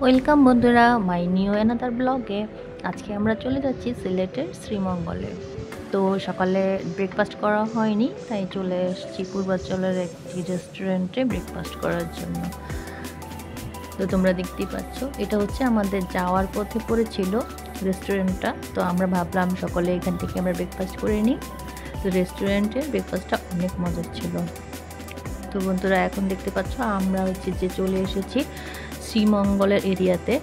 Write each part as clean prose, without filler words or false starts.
Welcome বন্ধুরা my new another ব্লগে। আজকে আমরা চলে যাচ্ছি সিলেটের শ্রীমঙ্গলে। তো সকালে ব্রেকফাস্ট করা হয়নি, তাই চলে এসেছি পূর্বাঞ্চলের একটি রেস্টুরেন্টে ব্রেকফাস্ট করার জন্য। তো তোমরা দেখতেই পাচ্ছ, এটা হচ্ছে আমাদের যাওয়ার পথে পড়েছিল রেস্টুরেন্টটা। তো আমরা ভাবলাম সকালে এখান থেকে আমরা ব্রেকফাস্ট করে নিই। তো রেস্টুরেন্টের ব্রেকফাস্টটা অনেক মজার ছিল। তো বন্ধুরা এখন দেখতে পাচ্ছ আমরা হচ্ছে যে চলে এসেছি শ্রীমঙ্গলের এরিয়াতে।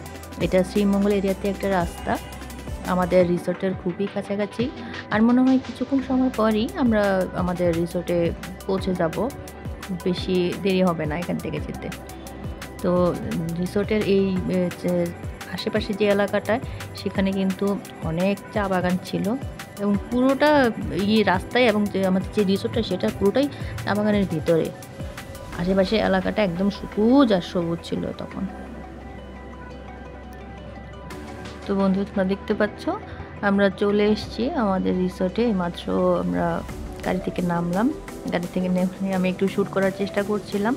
এটা শ্রীমঙ্গল এরিয়াতে একটা রাস্তা, আমাদের রিসোর্টের খুবই কাছাকাছি। আর মনে হয় কিছুক্ষণ সময় পরই আমরা আমাদের রিসোর্টে পৌঁছে যাব, খুব বেশি দেরি হবে না এখান থেকে যেতে। তো রিসোর্টের এই আশেপাশে যে এলাকাটায়, সেখানে কিন্তু অনেক চা বাগান ছিল এবং পুরোটা রাস্তায়, এবং যে আমাদের যে রিসোর্টটা সেটা পুরোটাই চা বাগানের ভিতরে। আশেপাশে এলাকাটা একদম সবুজ আর সবুজ ছিল তখন। তো বন্ধু তোমরা দেখতে পাচ্ছ আমরা চলে এসেছি আমাদের রিসোর্টে। মাত্র আমরা গাড়ি থেকে নামলাম। গাড়ি থেকে নেমে আমি একটু শ্যুট করার চেষ্টা করছিলাম।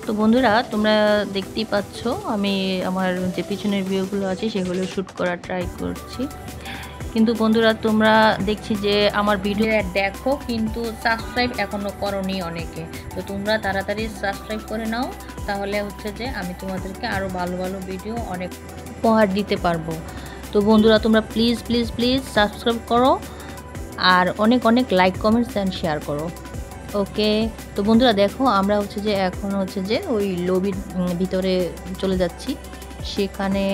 তো বন্ধুরা তোমরা দেখতেই পাচ্ছ আমি আমার যে পিছনের ভিউগুলো আছে সেগুলো শ্যুট করার ট্রাই করছি। কিন্তু বন্ধুরা তোমরা দেখছি যে আমার ভিডিও দেখো, কিন্তু সাবস্ক্রাইব এখনও করোনি অনেকে। তো তোমরা তাড়াতাড়ি সাবস্ক্রাইব করে নাও, তাহলে হচ্ছে যে আমি তোমাদেরকে আরও ভালো ভালো ভিডিও অনেক উপহার দিতে পারবো। তো বন্ধুরা তোমরা প্লিজ প্লিজ প্লিজ সাবস্ক্রাইব করো আর অনেক অনেক লাইক কমেন্টস অ্যান্ড শেয়ার করো। ওকে। তো বন্ধুরা দেখো আমরা হচ্ছে যে এখন হচ্ছে যে ওই লবির ভিতরে চলে যাচ্ছি। সেখানে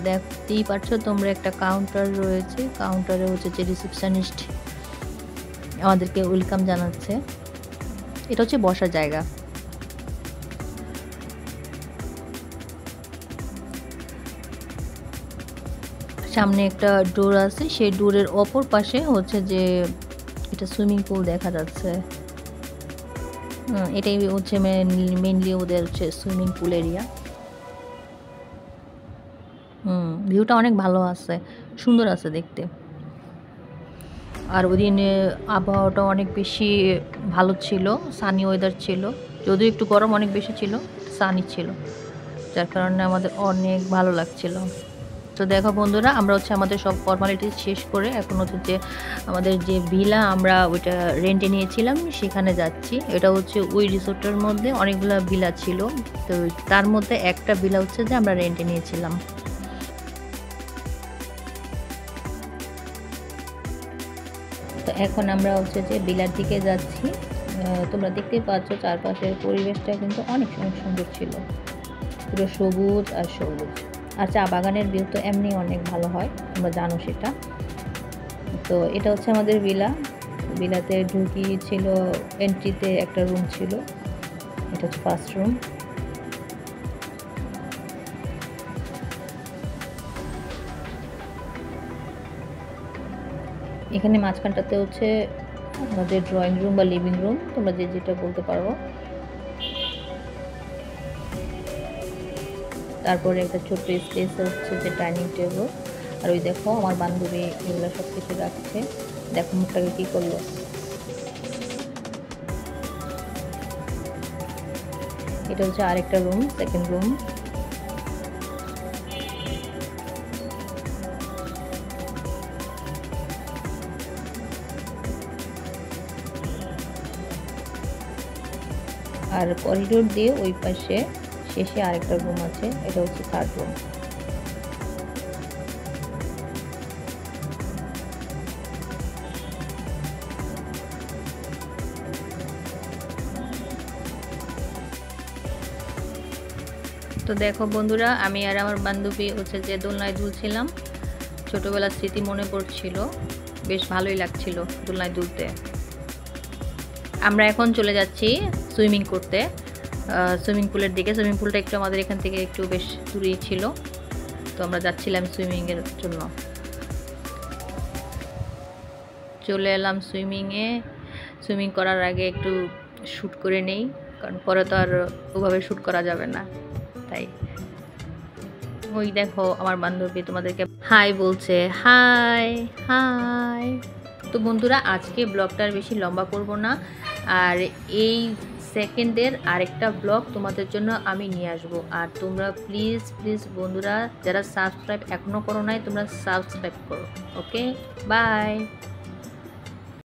দেখতেই পাচ্ছ তোমরা একটা কাউন্টার রয়েছে। কাউন্টারে হচ্ছে যে রিসেপশনিস্ট আমাদেরকে ওয়েলকাম জানাচ্ছে। এটা হচ্ছে বসার জায়গা। সামনে একটা ডোর আছে, সেই ডোরের অপর পাশে হচ্ছে যে এটা সুইমিং পুল দেখা যাচ্ছে। এটাই হচ্ছে মেইনলি ওদের হচ্ছে সুইমিং পুল এরিয়া। ভিউটা অনেক ভালো আছে, সুন্দর আছে দেখতে। আর ওই দিন আবহাওয়াটা অনেক বেশি ভালো ছিল, সানি ওয়েদার ছিল। যদিও একটু গরম অনেক বেশি ছিল, সানি ছিল, যার কারণে আমাদের অনেক ভালো লাগছিল। তো দেখো বন্ধুরা আমরা হচ্ছে আমাদের সব ফর্মালিটি শেষ করে এখন হচ্ছে যে আমাদের যে ভিলা আমরা ওইটা রেন্টে নিয়েছিলাম সেখানে যাচ্ছি। এটা হচ্ছে ওই রিসোর্টের মধ্যে অনেকগুলো ভিলা ছিল, তো তার মধ্যে একটা ভিলা হচ্ছে যে আমরা রেন্টে নিয়েছিলাম। তো এখন আমরা হচ্ছে যে ভিলার দিকে যাচ্ছি। তোমরা দেখতে পাচ্ছ চারপাশের পরিবেশটা কিন্তু অনেক সুন্দর ছিল, পুরো সবুজ আর সবুজ। আর চা বাগানের ভিউ তো এমনি অনেক ভালো হয়, তোমরা জানো সেটা। তো এটা হচ্ছে আমাদের ভিলা। ভিলাতে ঢুকি ছিল, এন্ট্রিতে একটা রুম ছিল, এটা হচ্ছে ফার্স্ট রুম। এখানে মাঝখানটাতে হচ্ছে আমাদের ড্রয়িং রুম বা লিভিং রুম, তোমরা যে যেটা বলতে পারো। তারপরে একটা ছোট্ট স্পেস হচ্ছে যে ডাইনিং টেবিল। আর ওই দেখো আমার বান্ধবী এগুলো সব কিছু রাখছে। দেখো মুখটাকে কী করলো। এটা হচ্ছে আরেকটা রুম, সেকেন্ড রুম। আর করিডোর দিয়ে ওই পাশে শেষে আরেকটা রুম আছে, এটা হচ্ছে থার্ড রুম। তো দেখো বন্ধুরা আমি আর আমার বান্ধবী হচ্ছে যে দোলনায় দুলছিলাম। ছোটবেলার স্মৃতি মনে পড়ছিল, বেশ ভালোই লাগছিল দোলনায় দুলতে। আমরা এখন চলে যাচ্ছি সুইমিং করতে, সুইমিং পুলের দিকে। সুইমিং পুলটা একটু আমাদের এখান থেকে একটু বেশ দূরেই ছিল, তো আমরা যাচ্ছিলাম সুইমিংয়ের জন্য। চলে এলাম সুইমিংয়ে। সুইমিং করার আগে একটু শ্যুট করে নেই, কারণ পরে তো আর ওভাবে শ্যুট করা যাবে না, তাই। ওই দেখো আমার বান্ধবী তোমাদেরকে হাই বলছে, হাই হাই। তো বন্ধুরা আজকে ব্লগটা আর বেশি লম্বা করব না। আর এই সেকেন্ডের আরেকটা ব্লগ তোমাদের জন্য আমি নিয়ে আসবো। আর তোমরা প্লিজ প্লিজ বন্ধুরা যারা সাবস্ক্রাইব এখনও করো নাই তোমরা সাবস্ক্রাইব করো। ওকে, বাই।